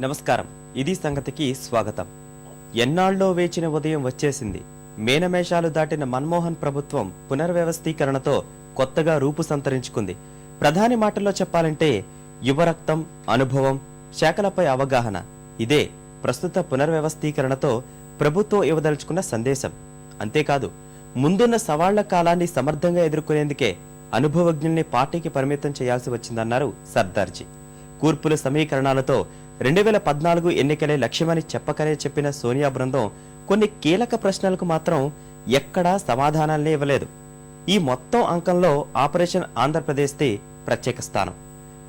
నమస్కారం. ఇది సంగతికి స్వాగతం. ఎన్నాళ్ళో వేచిన ఉదయం వచ్చేసింది. మేనమేషాలు దాటిన మన్మోహన్ ప్రభుత్వం పునర్వ్యవస్థీకరణతో కొత్తగా రూపు సంతరించుకుంది. ప్రధాని మాటల్లో చెప్పాలంటే యువరక్తం, అనుభవం, శాఖలపై అవగాహన ఇదే ప్రస్తుత పునర్వ్యవస్థీకరణతో ప్రభుత్వం ఇవ్వదలుచుకున్న సందేశం. అంతేకాదు, ముందున్న సవాళ్ల కాలాన్ని సమర్థంగా ఎదుర్కొనేందుకే అనుభవజ్ఞుల్ని పార్టీకి పరిమితం చేయాల్సి వచ్చిందన్నారు సర్దార్జీ. కూర్పుల సమీకరణాలతో 2014 ఎన్నికలే లక్ష్యమని చెప్పకనే చెప్పిన సోనియా బృందం కొన్ని కీలక ప్రశ్నలకు మాత్రం ఎక్కడా సమాధానాలనే ఇవ్వలేదు. ఈ మొత్తం అంకంలో ఆపరేషన్ ఆంధ్రప్రదేశ్ది ప్రత్యేక స్థానం.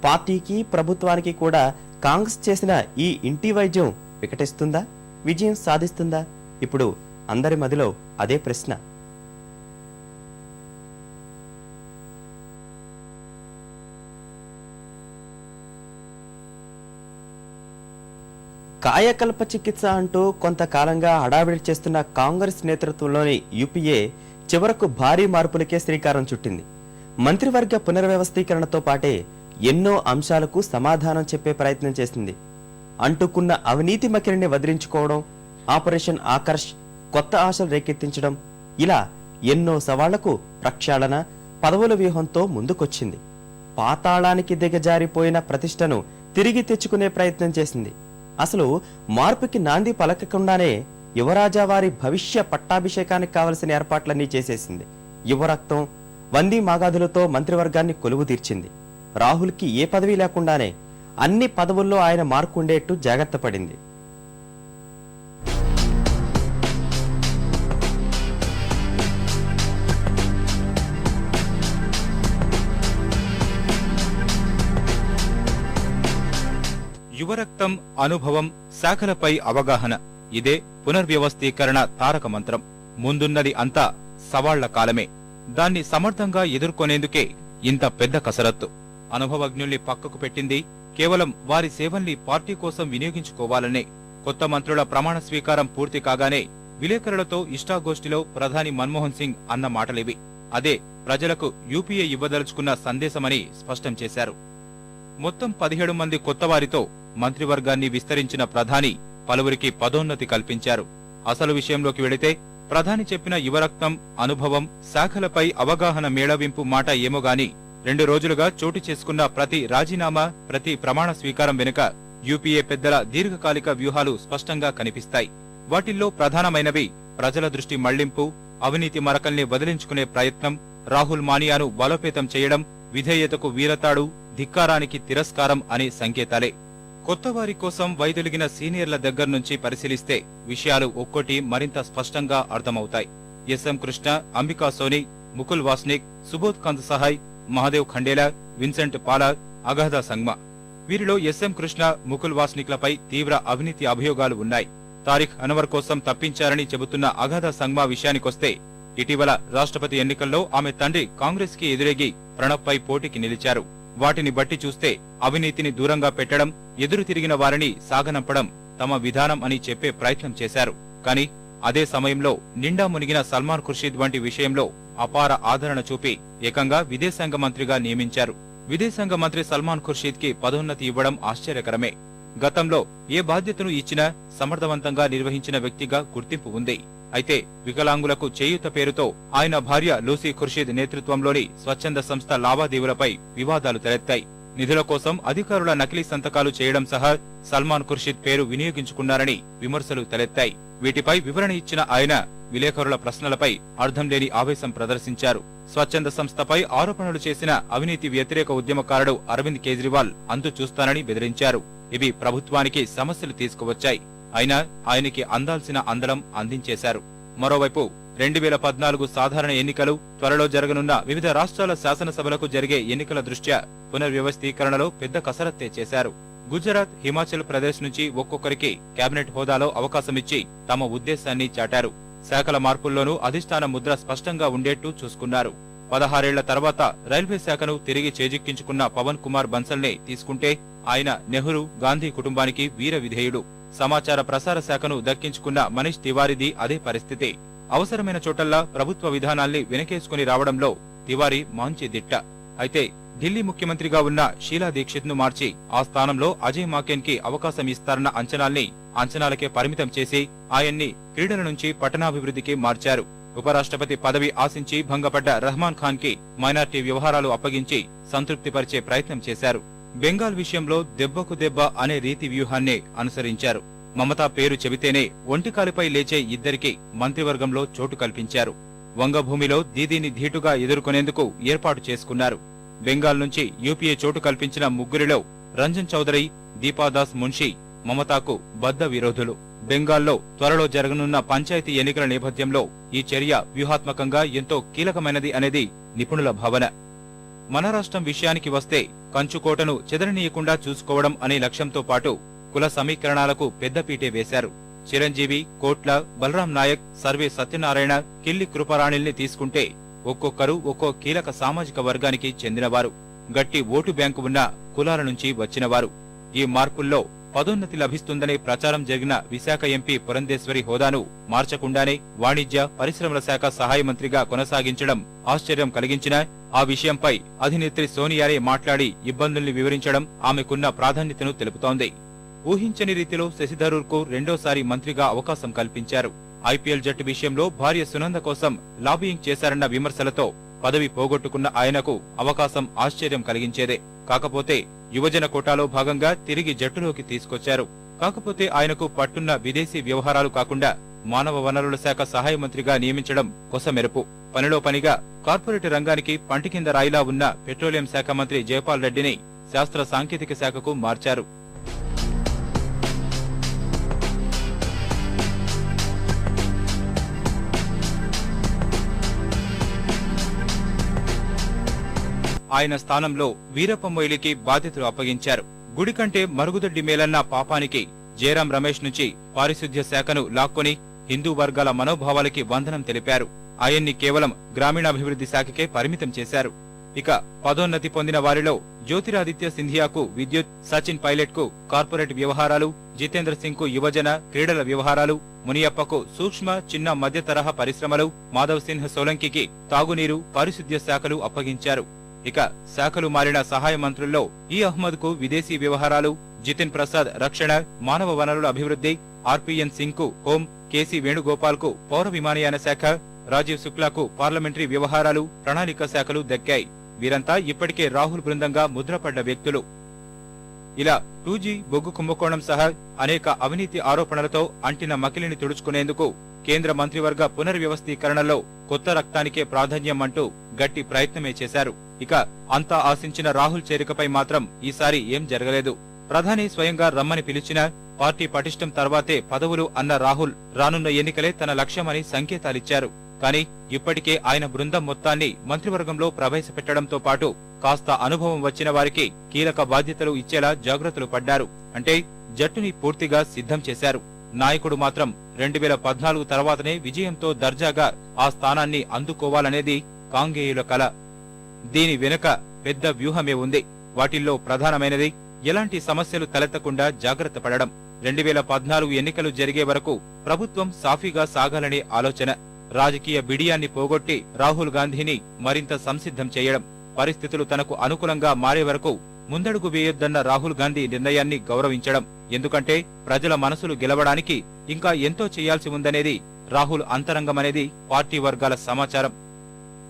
పార్టీకి, ప్రభుత్వానికి కూడా కాంగ్రెస్ చేసిన ఈ ఇంటి వైద్యం వికటిస్తుందా, విజయం సాధిస్తుందా? ఇప్పుడు అందరి మదిలో అదే ప్రశ్న. కాయకల్ప చికిత్స అంటూ కొంతకాలంగా హడావిడి చేస్తున్న కాంగ్రెస్ నేతృత్వంలోని యూపీఏ చివరకు భారీ మార్పులకే శ్రీకారం చుట్టింది. మంత్రివర్గ పునర్వ్యవస్థీకరణతో పాటే ఎన్నో అంశాలకు సమాధానం చెప్పే ప్రయత్నం చేసింది. అంటుకున్న అవినీతి మకిలిని వదిలించుకోవడం, ఆపరేషన్ ఆకర్ష్, కొత్త ఆశలు రేకెత్తించడం, ఇలా ఎన్నో సవాళ్లకు ప్రక్షాళన, పదవుల వ్యూహంతో ముందుకొచ్చింది. పాతాళానికి దిగజారిపోయిన ప్రతిష్టను తిరిగి తెచ్చుకునే ప్రయత్నం చేసింది. అసలు మార్పుకి నాంది పలకకుండానే యువరాజా వారి భవిష్య పట్టాభిషేకానికి కావలసిన ఏర్పాట్లన్నీ చేసేసింది. యువరక్తం, వందీ మాగాదులతో మంత్రివర్గాన్ని కొలువు తీర్చింది. రాహుల్కి ఏ పదవి లేకుండానే అన్ని పదవుల్లో ఆయన మార్కు ఉండేట్టు జాగ్రత్త పడింది. యువరక్తం, అనుభవం, శాఖలపై అవగాహన ఇదే పునర్వ్యవస్థీకరణ తారక మంత్రం. ముందున్నది అంతా సవాళ్ల కాలమే. దాన్ని సమర్థంగా ఎదుర్కొనేందుకే ఇంత పెద్ద కసరత్తు. అనుభవజ్ఞుల్ని పక్కకు పెట్టింది కేవలం వారి సేవల్ని పార్టీ కోసం వినియోగించుకోవాలనే. కొత్త మంత్రుల ప్రమాణ స్వీకారం పూర్తి కాగానే విలేకరులతో ఇష్టాగోష్ఠిలో ప్రధాని మన్మోహన్ సింగ్ అన్న మాటలివి. అదే ప్రజలకు యూపీఏ ఇవ్వదలుచుకున్న సందేశమని స్పష్టం చేశారు. మొత్తం 17 మంది కొత్తవారితో మంత్రివర్గాన్ని విస్తరించిన ప్రధాని పలువురికి పదోన్నతి కల్పించారు. అసలు విషయంలోకి వెళితే ప్రధాని చెప్పిన యువరక్తం, అనుభవం, శాఖలపై అవగాహన మేళవింపు మాట ఏమోగాని 2 రోజులుగా చోటు చేసుకున్న ప్రతి రాజీనామా, ప్రతి ప్రమాణ స్వీకారం వెనుక యూపీఏ పెద్దల దీర్ఘకాలిక వ్యూహాలు స్పష్టంగా కనిపిస్తాయి. వాటిల్లో ప్రధానమైనవి ప్రజల దృష్టి మళ్లింపు, అవినీతి మరకల్ని వదిలించుకునే ప్రయత్నం, రాహుల్ మానియాను బలోపేతం చేయడం, విధేయతకు వీరతాడు, ధిక్కారానికి తిరస్కారం అనే సంకేతాలే. కొత్తవారి కోసం వైదొలిగిన సీనియర్ల దగ్గర్నుంచి పరిశీలిస్తే విషయాలు ఒక్కోటి మరింత స్పష్టంగా అర్థమవుతాయి. ఎస్ఎం కృష్ణ, అంబికా సోని, ముకుల్ వాస్నిక్, సుబోధ్ కంద్ సహాయ్, మహాదేవ్ ఖండేలా, విన్సెంట్ పాలా, అగాధా సంగ్మా. వీరిలో ఎస్ఎం కృష్ణ, ముకుల్ వాస్నిక్లపై తీవ్ర అవినీతి అభియోగాలు ఉన్నాయి. తారిఖ్ అన్వర్ కోసం తప్పించారని చెబుతున్న అగాధా సంగ్మా విషయానికొస్తే ఇటీవల రాష్ట్రపతి ఎన్నికల్లో ఆమె తండ్రి కాంగ్రెస్ కి ఎదురేగి ప్రణబ్ పై పోటీకి నిలిచారు. వాటిని బట్టి చూస్తే అవినీతిని దూరంగా పెట్టడం, ఎదురు తిరిగిన వారిని సాగనంపడం తమ విధానం అని చెప్పే ప్రయత్నం చేశారు. కాని అదే సమయంలో నిండా మునిగిన సల్మాన్ ఖుర్షీద్ వంటి విషయంలో అపార ఆదరణ చూపి ఏకంగా విదేశాంగ మంత్రిగా నియమించారు. విదేశాంగ మంత్రి సల్మాన్ ఖుర్షీద్ కి పదోన్నతి ఇవ్వడం ఆశ్చర్యకరమే. గతంలో ఏ బాధ్యతను ఇచ్చినా సమర్థవంతంగా నిర్వహించిన వ్యక్తిగా గుర్తింపు ఉంది. అయితే వికలాంగులకు చేయూత పేరుతో ఆయన భార్య లూసీ ఖుర్షీద్ నేతృత్వంలోని స్వచ్ఛంద సంస్థ లావాదేవీలపై వివాదాలు తలెత్తాయి. నిధుల కోసం అధికారుల నకిలీ సంతకాలు చేయడం సహా సల్మాన్ ఖుర్షీద్ పేరు వినియోగించుకున్నారని విమర్శలు తలెత్తాయి. వీటిపై వివరణ ఇచ్చిన ఆయన విలేకరుల ప్రశ్నలపై అర్థం లేని ఆవేశం ప్రదర్శించారు. స్వచ్ఛంద సంస్థపై ఆరోపణలు చేసిన అవినీతి వ్యతిరేక ఉద్యమకారుడు అరవింద్ కేజ్రీవాల్ అంతు చూస్తానని బెదిరించారు. ఇవి ప్రభుత్వానికి సమస్యలు తీసుకువచ్చాయి. అయినా ఆయనకి అందాల్సిన అందలం అందించేశారు. మరోవైపు 2014 సాధారణ ఎన్నికలు, త్వరలో జరగనున్న వివిధ రాష్ట్రాల శాసనసభలకు జరిగే ఎన్నికల దృష్ట్యా పునర్వ్యవస్థీకరణలో పెద్ద కసరత్తే చేశారు. గుజరాత్, హిమాచల్ ప్రదేశ్ నుంచి ఒక్కొక్కరికి కేబినెట్ హోదాలో అవకాశమిచ్చి తమ ఉద్దేశాన్ని చాటారు. శాఖల మార్పుల్లోనూ అధిష్టాన ముద్ర స్పష్టంగా ఉండేట్టు చూసుకున్నారు. 16 ఏళ్ల తర్వాత రైల్వే శాఖను తిరిగి చేజిక్కించుకున్న పవన్ కుమార్ బన్సల్నే తీసుకుంటే ఆయన నెహ్రూ, గాంధీ కుటుంబానికి వీర విధేయుడు. సమాచార ప్రసార శాఖను దక్కించుకున్న మనీష్ తివారీది అదే పరిస్థితి. అవసరమైన చోటల్లా ప్రభుత్వ విధానాల్ని వెనకేసుకుని రావడంలో తివారీ మాంచి దిట్ట. అయితే ఢిల్లీ ముఖ్యమంత్రిగా ఉన్న షీలా దీక్షిత్ ను మార్చి ఆ స్థానంలో అజయ్ మాకెన్ కి అవకాశం ఇస్తారన్న అంచనాలకే పరిమితం చేసి ఆయన్ని క్రీడల నుంచి పట్టణాభివృద్ధికి మార్చారు. ఉపరాష్ట్రపతి పదవి ఆశించి భంగపడ్డ రహమాన్ ఖాన్ కి మైనార్టీ వ్యవహారాలు అప్పగించి సంతృప్తిపరిచే ప్రయత్నం చేశారు. బెంగాల్ విషయంలో దెబ్బకు దెబ్బ అనే రీతి వ్యూహాన్నే అనుసరించారు. మమతా పేరు చెబితేనే ఒంటికాలిపై లేచే ఇద్దరికి మంత్రివర్గంలో చోటు కల్పించారు. వంగభూమిలో దీదీని ధీటుగా ఎదుర్కొనేందుకు ఏర్పాటు చేసుకున్నారు. బెంగాల్ నుంచి యూపీఏ చోటు కల్పించిన ముగ్గురిలో రంజన్ చౌదరి, దీపాదాస్ మున్షి మమతాకు బద్ద విరోధులు. బెంగాల్లో త్వరలో జరగనున్న పంచాయతీ ఎన్నికల నేపథ్యంలో ఈ చర్య వ్యూహాత్మకంగా ఎంతో కీలకమైనది అనేది నిపుణుల భావన. మన రాష్ట్రం విషయానికి వస్తే కంచుకోటను చెదరనీయకుండా చూసుకోవడం అనే లక్ష్యంతో పాటు కుల సమీకరణాలకు పెద్దపీటే వేశారు. చిరంజీవి, కోట్ల, బలరాం నాయక్, సర్వే సత్యనారాయణ, కిల్లి కృపరాణిల్ని తీసుకుంటే ఒక్కొక్కరు ఒక్కో కీలక సామాజిక వర్గానికి చెందినవారు. గట్టి ఓటు బ్యాంకు ఉన్న కులాల నుంచి వచ్చినవారు. ఈ మార్పుల్లో పదోన్నతి లభిస్తుందనే ప్రచారం జరిగిన విశాఖ ఎంపీ పురంధేశ్వరి హోదాను మార్చకుండానే వాణిజ్య, పరిశ్రమల శాఖ సహాయ మంత్రిగా కొనసాగించడం ఆశ్చర్యం కలిగించినా ఆ విషయంపై అధినేత్రి సోనియానే మాట్లాడి ఇబ్బందుల్ని వివరించడం ఆమెకున్న ప్రాధాన్యతను తెలుపుతోంది. ఊహించని రీతిలో శశిథరూర్ కు రెండోసారి మంత్రిగా అవకాశం కల్పించారు. ఐపీఎల్ జట్టు విషయంలో భార్య సునంద కోసం లాబియింగ్ చేశారన్న విమర్శలతో పదవి పోగొట్టుకున్న ఆయనకు అవకాశం ఆశ్చర్యం కలిగించేదే. కాకపోతే యువజన కోటాలో భాగంగా తిరిగి జట్టులోకి తీసుకొచ్చారు. కాకపోతే ఆయనకు పట్టున్న విదేశీ వ్యవహారాలు కాకుండా మానవ వనరుల శాఖ సహాయ మంత్రిగా నియమించడం కొసమెరుపు. పనిలో పనిగా కార్పొరేట్ రంగానికి పంటి కింద రాయిలా ఉన్న పెట్రోలియం శాఖ మంత్రి జయపాల్ రెడ్డిని శాస్త్ర సాంకేతిక శాఖకు మార్చారు. ఆయన స్థానంలో వీరప్ప మొయిలికి బాధ్యతలు అప్పగించారు. గుడి కంటే మరుగుదొడ్డి మేలన్న పాపానికి జయరాం రమేష్ నుంచి పారిశుద్ధ్య శాఖను లాక్కొని హిందూ వర్గాల మనోభావాలకి వందనం తెలిపారు. ఆయన్ని కేవలం గ్రామీణాభివృద్ధి శాఖకే పరిమితం చేశారు. ఇక పదోన్నతి పొందిన వారిలో జ్యోతిరాదిత్య సింధియాకు విద్యుత్, సచిన్ పైలట్ కు కార్పొరేట్ వ్యవహారాలు, జితేంద్ర సింగ్ కు యువజన, క్రీడల వ్యవహారాలు, మునియప్పకు సూక్ష్మ, చిన్న, మధ్య తరహా పరిశ్రమలు, మాధవ్ సిన్హ్ సోలంకికి తాగునీరు, పారిశుద్ధ్య శాఖలు అప్పగించారు. ఇక శాఖలు మారిన సహాయ మంత్రుల్లో ఈ అహ్మద్ కు విదేశీ వ్యవహారాలు, జితిన్ ప్రసాద్ రక్షణ, మానవ వనరుల అభివృద్ధి, ఆర్పీఎన్ సింగ్ కు హోం, కేసీ వేణుగోపాల్ కు పౌర విమానయాన శాఖ, రాజీవ్ శుక్లాకు పార్లమెంటరీ వ్యవహారాలు, ప్రణాళిక శాఖలు దక్కాయి. వీరంతా ఇప్పటికే రాహుల్ బృందంగా ముద్రపడ్డ వ్యక్తులు. ఇలా 2G బొగ్గు కుంభకోణం సహా అనేక అవినీతి ఆరోపణలతో అంటిన మకిలిని తుడుచుకునేందుకు కేంద్ర మంత్రివర్గ పునర్వ్యవస్థీకరణలో కొత్త రక్తానికే ప్రాధాన్యం అంటూ గట్టి ప్రయత్నమే చేశారు. ఇక అంతా ఆశించిన రాహుల్ చేరికపై మాత్రం ఈసారి ఏం జరగలేదు. ప్రధాని స్వయంగా రమ్మని పిలిచినా పార్టీ పటిష్టం తర్వాతే పదవులు అన్న రాహుల్ రానున్న ఎన్నికలే తన లక్ష్యమని సంకేతాలిచ్చారు. కానీ ఇప్పటికే ఆయన బృందం మొత్తాన్ని మంత్రివర్గంలో ప్రవేశపెట్టడంతో పాటు కాస్త అనుభవం వచ్చిన వారికి కీలక బాధ్యతలు ఇచ్చేలా జాగ్రత్తలు పడ్డారు. అంటే జట్టుని పూర్తిగా సిద్ధం చేశారు. నాయకుడు మాత్రం 2014 తర్వాతనే విజయంతో దర్జాగా ఆ స్థానాన్ని అందుకోవాలనేది కాంగేయుల కల. దీని వెనుక పెద్ద వ్యూహమే ఉంది. వాటిల్లో ప్రధానమైనది ఎలాంటి సమస్యలు తలెత్తకుండా జాగ్రత్త పడడం. 2014 ఎన్నికలు జరిగే వరకు ప్రభుత్వం సాఫీగా సాగాలనే ఆలోచన. రాజకీయ బిడియాన్ని పోగొట్టి రాహుల్ గాంధీని మరింత సంసిద్ధం చేయడం. పరిస్థితులు తనకు అనుకూలంగా మారే వరకు ముందడుగు వేయొద్దన్న రాహుల్ గాంధీ నిర్ణయాన్ని గౌరవించడం. ఎందుకంటే ప్రజల మనసులు గెలవడానికి ఇంకా ఎంతో చేయాల్సి ఉందనేది రాహుల్ అంతరంగమనేది పార్టీ వర్గాల సమాచారం.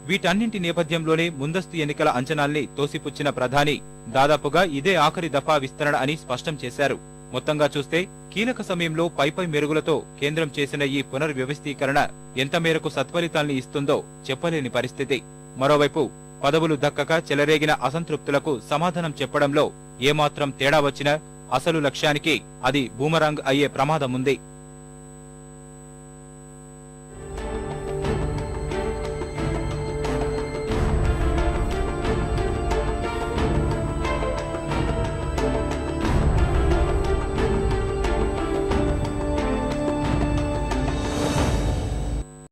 వీటన్నింటి నేపథ్యంలోనే ముందస్తు ఎన్నికల అంచనాల్ని తోసిపుచ్చిన ప్రధాని దాదాపుగా ఇదే ఆఖరి దఫా విస్తరణ అని స్పష్టం చేశారు. మొత్తంగా చూస్తే కీలక సమయంలో పైపై మెరుగులతో కేంద్రం చేసిన ఈ పునర్వ్యవస్థీకరణ ఎంత మేరకు సత్ఫలితాల్ని ఇస్తుందో చెప్పలేని పరిస్థితి. మరోవైపు పదవులు దక్కక చెలరేగిన అసంతృప్తులకు సమాధానం చెప్పడంలో ఏమాత్రం తేడా వచ్చినా అసలు లక్ష్యానికి అది బూమరాంగ్ అయ్యే ప్రమాదముంది.